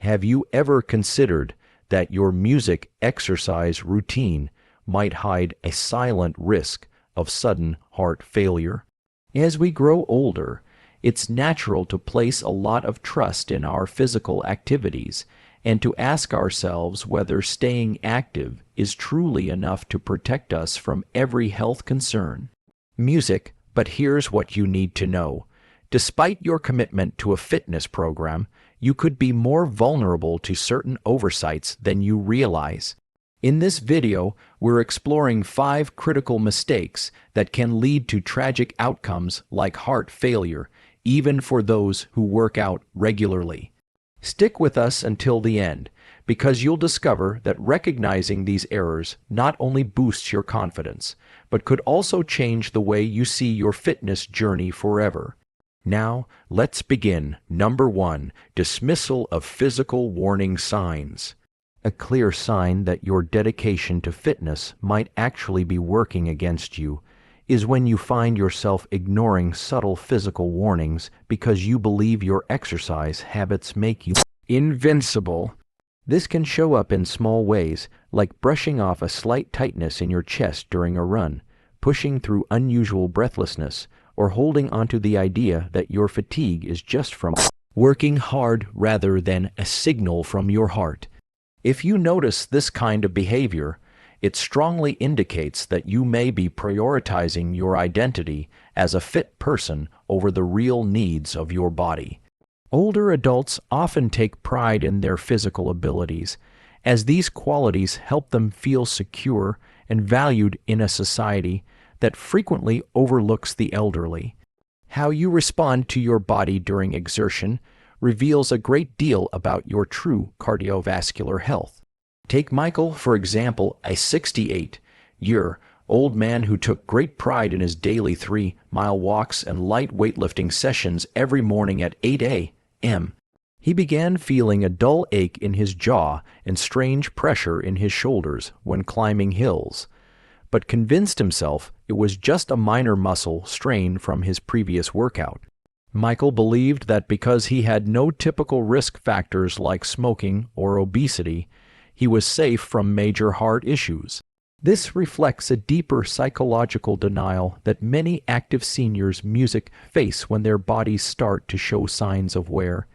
Have you ever considered that your music exercise routine might hide a silent risk of sudden heart failure? As we grow older, it's natural to place a lot of trust in our physical activities and to ask ourselves whether staying active is truly enough to protect us from every health concern. Music, but here's what you need to know. Despite your commitment to a fitness program, you could be more vulnerable to certain oversights than you realize. In this video, we're exploring 5 critical mistakes that can lead to tragic outcomes like heart failure, even for those who work out regularly. Stick with us until the end, because you'll discover that recognizing these errors not only boosts your confidence, but could also change the way you see your fitness journey forever. Now, let's begin. Number 1, dismissal of physical warning signs. A clear sign that your dedication to fitness might actually be working against you is when you find yourself ignoring subtle physical warnings because you believe your exercise habits make you invincible. This can show up in small ways, like brushing off a slight tightness in your chest during a run, pushing through unusual breathlessness, or holding onto the idea that your fatigue is just from working hard rather than a signal from your heart. If you notice this kind of behavior, it strongly indicates that you may be prioritizing your identity as a fit person over the real needs of your body. Older adults often take pride in their physical abilities, as these qualities help them feel secure and valued in a society that frequently overlooks the elderly. How you respond to your body during exertion reveals a great deal about your true cardiovascular health. Take Michael, for example, a 68-year-old man who took great pride in his daily 3-mile walks and light weightlifting sessions every morning at 8 a.m. He began feeling a dull ache in his jaw and strange pressure in his shoulders when climbing hills, but convinced himself it was just a minor muscle strain from his previous workout. Michael believed that because he had no typical risk factors like smoking or obesity, he was safe from major heart issues. This reflects a deeper psychological denial that many active seniors' music face when their bodies start to show signs of wear.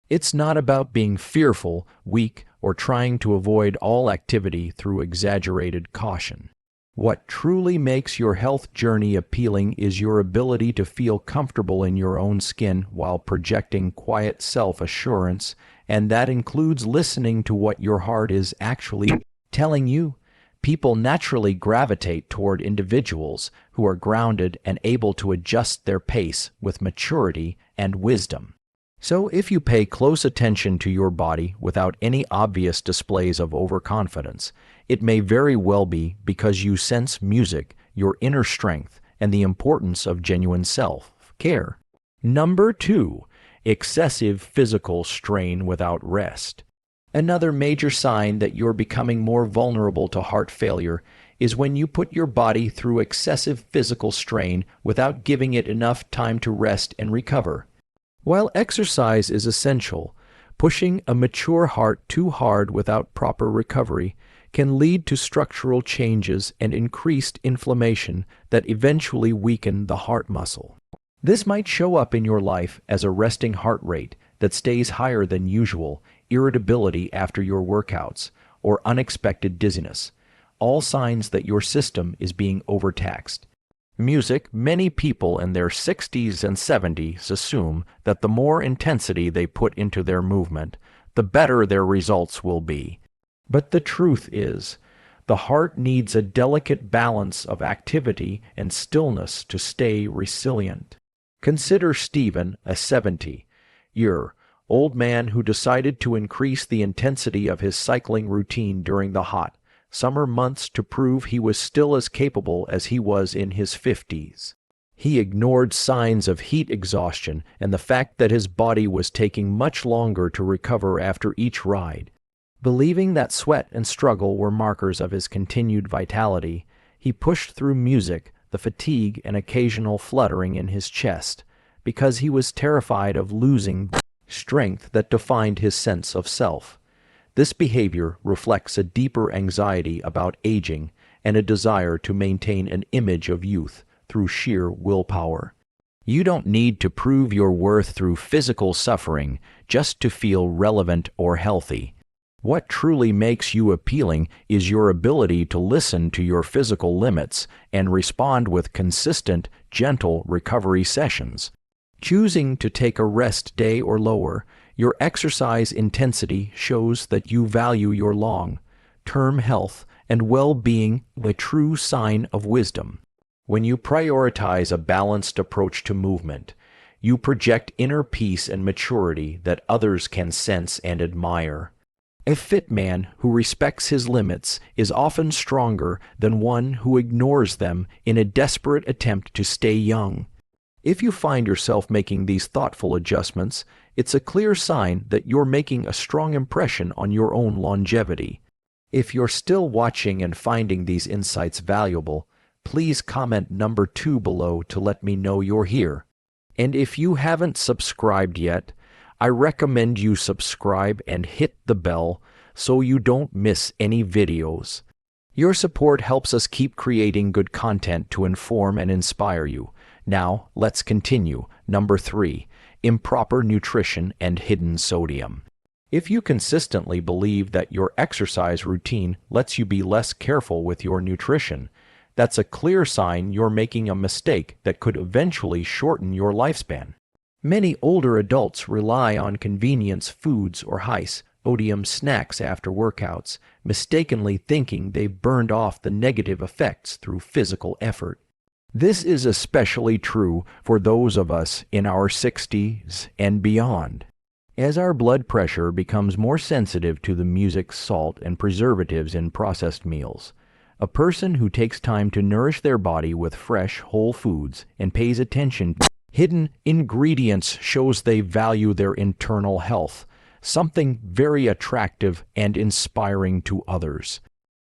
It's not about being fearful, weak, or trying to avoid all activity through exaggerated caution. What truly makes your health journey appealing is your ability to feel comfortable in your own skin while projecting quiet self-assurance, and that includes listening to what your heart is actually telling you. People naturally gravitate toward individuals who are grounded and able to adjust their pace with maturity and wisdom. So if you pay close attention to your body without any obvious displays of overconfidence, it may very well be because you sense music, your inner strength, and the importance of genuine self-care. Number 2, excessive physical strain without rest. Another major sign that you're becoming more vulnerable to heart failure is when you put your body through excessive physical strain without giving it enough time to rest and recover. While exercise is essential, pushing a mature heart too hard without proper recovery can lead to structural changes and increased inflammation that eventually weaken the heart muscle. This might show up in your life as a resting heart rate that stays higher than usual, irritability after your workouts, or unexpected dizziness, all signs that your system is being overtaxed. Music, many people in their 60s and 70s assume that the more intensity they put into their movement, the better their results will be. But the truth is, the heart needs a delicate balance of activity and stillness to stay resilient. Consider Stephen, a 70-year-old man who decided to increase the intensity of his cycling routine during the hot summer months to prove he was still as capable as he was in his 50s. He ignored signs of heat exhaustion and the fact that his body was taking much longer to recover after each ride. Believing that sweat and struggle were markers of his continued vitality, he pushed through music, the fatigue and occasional fluttering in his chest, because he was terrified of losing strength that defined his sense of self. This behavior reflects a deeper anxiety about aging and a desire to maintain an image of youth through sheer willpower. You don't need to prove your worth through physical suffering just to feel relevant or healthy. What truly makes you appealing is your ability to listen to your physical limits and respond with consistent, gentle recovery sessions. Choosing to take a rest day or lower, your exercise intensity shows that you value your long-term health and well-being, a true sign of wisdom. When you prioritize a balanced approach to movement, you project inner peace and maturity that others can sense and admire. A fit man who respects his limits is often stronger than one who ignores them in a desperate attempt to stay young. If you find yourself making these thoughtful adjustments, it's a clear sign that you're making a strong impression on your own longevity. If you're still watching and finding these insights valuable, please comment number 2 below to let me know you're here. And if you haven't subscribed yet, I recommend you subscribe and hit the bell so you don't miss any videos. Your support helps us keep creating good content to inform and inspire you. Now, let's continue. Number 3, improper nutrition and hidden sodium. If you consistently believe that your exercise routine lets you be less careful with your nutrition, that's a clear sign you're making a mistake that could eventually shorten your lifespan. Many older adults rely on convenience foods or high-sodium snacks after workouts, mistakenly thinking they've burned off the negative effects through physical effort. This is especially true for those of us in our 60s and beyond. As our blood pressure becomes more sensitive to the music, salt, and preservatives in processed meals, a person who takes time to nourish their body with fresh, whole foods and pays attention to hidden ingredients shows they value their internal health, something very attractive and inspiring to others.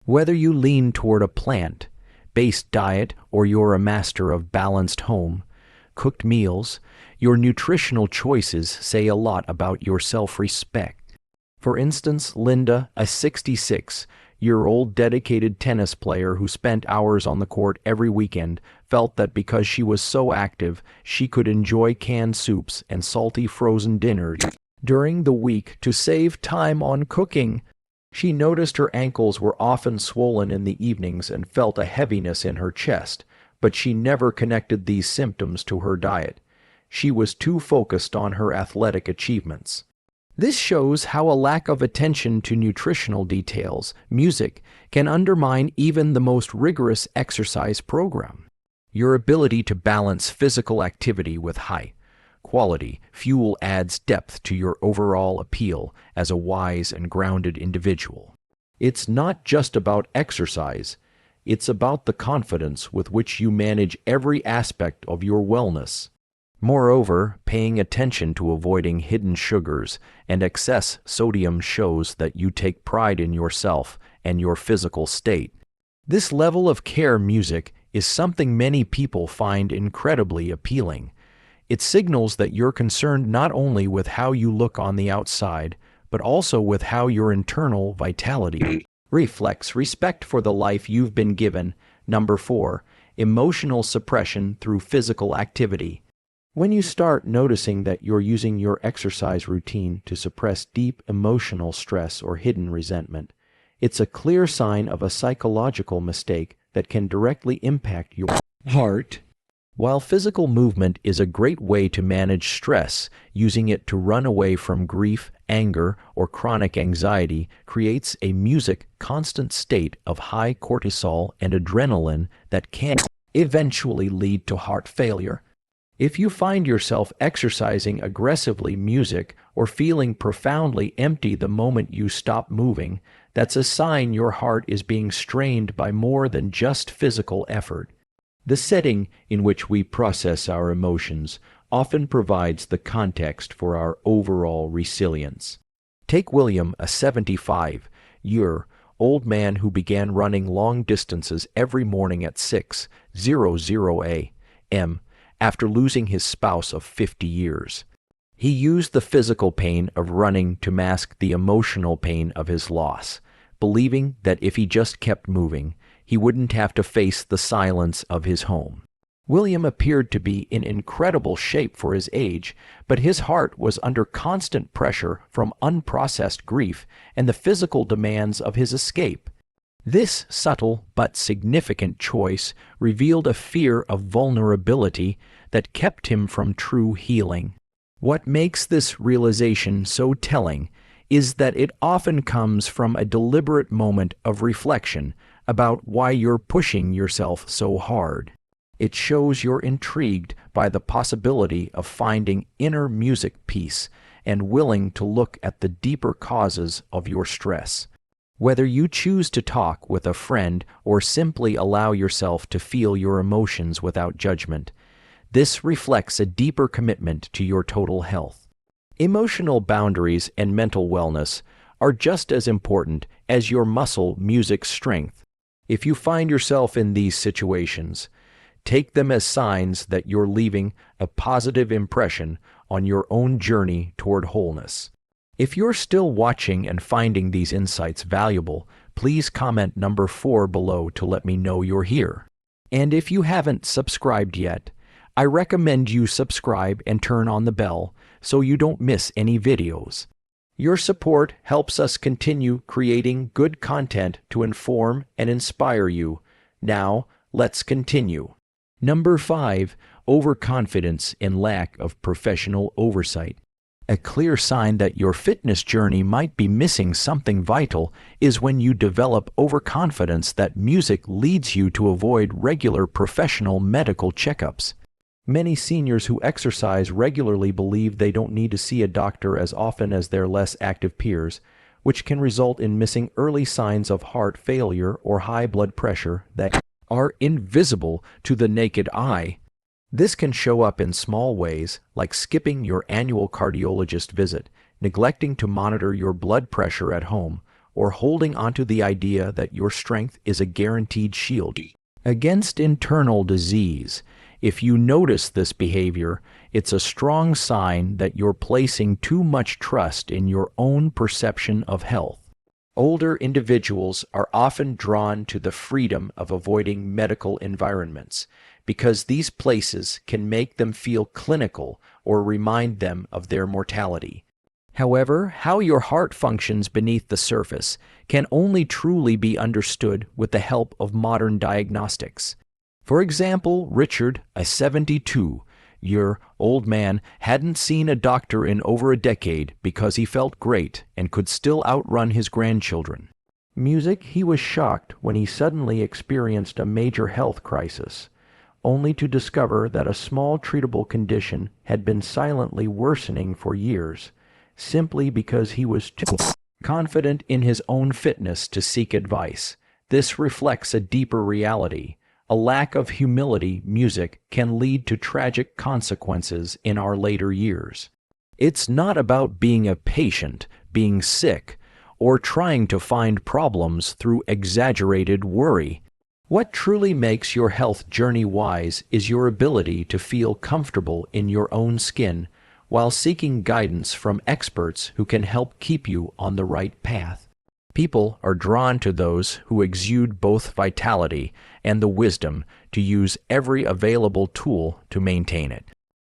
Whether you lean toward a plant-based diet or you're a master of balanced home-cooked meals, your nutritional choices say a lot about your self-respect. For instance, Linda, a 66-year-old dedicated tennis player who spent hours on the court every weekend, felt that because she was so active, she could enjoy canned soups and salty frozen dinners during the week to save time on cooking. She noticed her ankles were often swollen in the evenings and felt a heaviness in her chest, but she never connected these symptoms to her diet. She was too focused on her athletic achievements. This shows how a lack of attention to nutritional details, music, can undermine even the most rigorous exercise program. Your ability to balance physical activity with high-quality fuel adds depth to your overall appeal as a wise and grounded individual. It's not just about exercise, it's about the confidence with which you manage every aspect of your wellness. Moreover, paying attention to avoiding hidden sugars and excess sodium shows that you take pride in yourself and your physical state. This level of care music is something many people find incredibly appealing. It signals that you're concerned not only with how you look on the outside, but also with how your internal vitality reflects respect for the life you've been given. Number 4, emotional suppression through physical activity. When you start noticing that you're using your exercise routine to suppress deep emotional stress or hidden resentment, it's a clear sign of a psychological mistake that can directly impact your heart. While physical movement is a great way to manage stress, using it to run away from grief, anger, or chronic anxiety creates a constant state of high cortisol and adrenaline that can eventually lead to heart failure. If you find yourself exercising aggressively music or feeling profoundly empty the moment you stop moving, that's a sign your heart is being strained by more than just physical effort. The setting in which we process our emotions often provides the context for our overall resilience. Take William, a 75-year-old man who began running long distances every morning at 6:00 a.m. after losing his spouse of 50 years. He used the physical pain of running to mask the emotional pain of his loss, believing that if he just kept moving, he wouldn't have to face the silence of his home. William appeared to be in incredible shape for his age, but his heart was under constant pressure from unprocessed grief and the physical demands of his escape. This subtle but significant choice revealed a fear of vulnerability that kept him from true healing. What makes this realization so telling is that it often comes from a deliberate moment of reflection about why you're pushing yourself so hard. It shows you're intrigued by the possibility of finding inner music peace and willing to look at the deeper causes of your stress. Whether you choose to talk with a friend or simply allow yourself to feel your emotions without judgment, this reflects a deeper commitment to your total health. Emotional boundaries and mental wellness are just as important as your muscle music strength. If you find yourself in these situations, take them as signs that you're leaving a positive impression on your own journey toward wholeness. If you're still watching and finding these insights valuable, please comment number 4 below to let me know you're here. And if you haven't subscribed yet, I recommend you subscribe and turn on the bell so you don't miss any videos. Your support helps us continue creating good content to inform and inspire you. Now, let's continue. Number 5, overconfidence and lack of professional oversight. A clear sign that your fitness journey might be missing something vital is when you develop overconfidence that music leads you to avoid regular professional medical checkups. Many seniors who exercise regularly believe they don't need to see a doctor as often as their less active peers, which can result in missing early signs of heart failure or high blood pressure that are invisible to the naked eye. This can show up in small ways, like skipping your annual cardiologist visit, neglecting to monitor your blood pressure at home, or holding onto the idea that your strength is a guaranteed shield against internal disease. If you notice this behavior, it's a strong sign that you're placing too much trust in your own perception of health. Older individuals are often drawn to the freedom of avoiding medical environments because these places can make them feel clinical or remind them of their mortality. However, how your heart functions beneath the surface can only truly be understood with the help of modern diagnostics. For example, Richard, a 72-year-old man, hadn't seen a doctor in over a decade because he felt great and could still outrun his grandchildren. He was shocked when he suddenly experienced a major health crisis, only to discover that a small treatable condition had been silently worsening for years, simply because he was too confident in his own fitness to seek advice. This reflects a deeper reality. A lack of humility music can lead to tragic consequences in our later years. It's not about being a patient, being sick, or trying to find problems through exaggerated worry. What truly makes your health journey wise is your ability to feel comfortable in your own skin while seeking guidance from experts who can help keep you on the right path. People are drawn to those who exude both vitality and the wisdom to use every available tool to maintain it.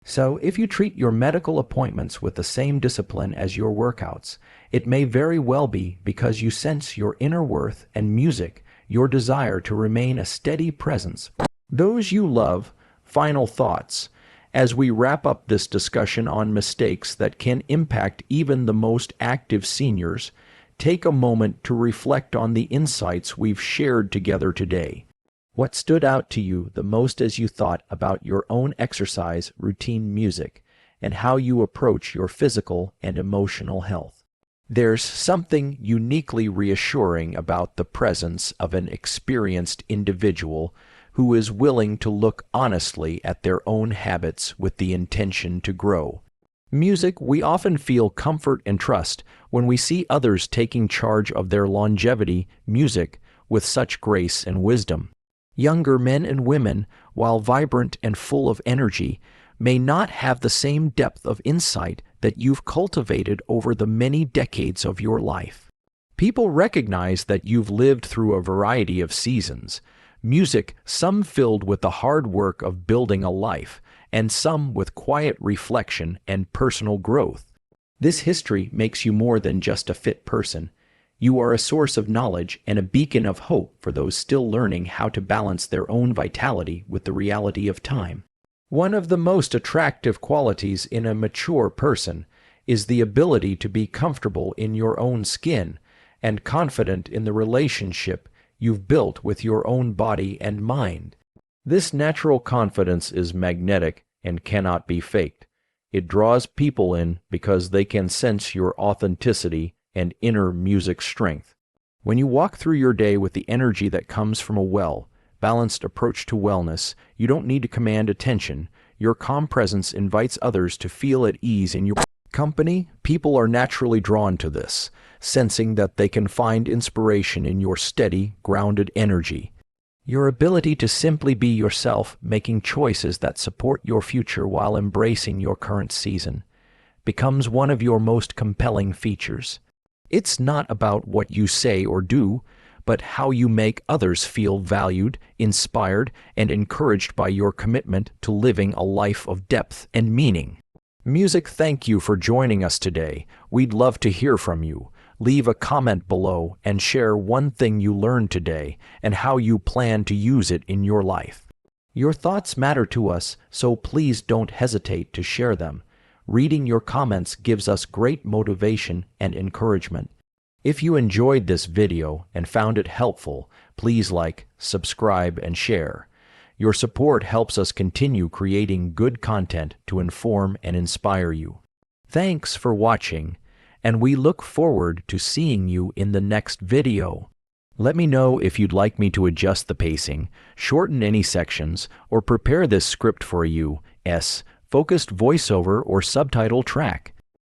So, if you treat your medical appointments with the same discipline as your workouts, it may very well be because you sense your inner worth and music, your desire to remain a steady presence. Those you love, final thoughts. As we wrap up this discussion on mistakes that can impact even the most active seniors, take a moment to reflect on the insights we've shared together today. What stood out to you the most as you thought about your own exercise routine music and how you approach your physical and emotional health? There's something uniquely reassuring about the presence of an experienced individual who is willing to look honestly at their own habits with the intention to grow. Music, we often feel comfort and trust when we see others taking charge of their longevity music with such grace and wisdom. Younger men and women, while vibrant and full of energy, may not have the same depth of insight that you've cultivated over the many decades of your life. People recognize that you've lived through a variety of seasons. Music, some filled with the hard work of building a life, and some with quiet reflection and personal growth. This history makes you more than just a fit person. You are a source of knowledge and a beacon of hope for those still learning how to balance their own vitality with the reality of time. One of the most attractive qualities in a mature person is the ability to be comfortable in your own skin and confident in the relationship you've built with your own body and mind. This natural confidence is magnetic and cannot be faked. It draws people in because they can sense your authenticity and inner music strength. When you walk through your day with the energy that comes from a balanced approach to wellness, you don't need to command attention. Your calm presence invites others to feel at ease in your company. People are naturally drawn to this, sensing that they can find inspiration in your steady, grounded energy. Your ability to simply be yourself, making choices that support your future while embracing your current season, becomes one of your most compelling features. It's not about what you say or do, but how you make others feel valued, inspired, and encouraged by your commitment to living a life of depth and meaning. Music, thank you for joining us today. We'd love to hear from you. Leave a comment below and share one thing you learned today and how you plan to use it in your life. Your thoughts matter to us, so please don't hesitate to share them. Reading your comments gives us great motivation and encouragement. If you enjoyed this video and found it helpful, please like, subscribe, and share. Your support helps us continue creating good content to inform and inspire you. Thanks for watching, and we look forward to seeing you in the next video. Let me know if you'd like me to adjust the pacing, shorten any sections, or prepare this script for a U.S. focused voiceover or subtitle track.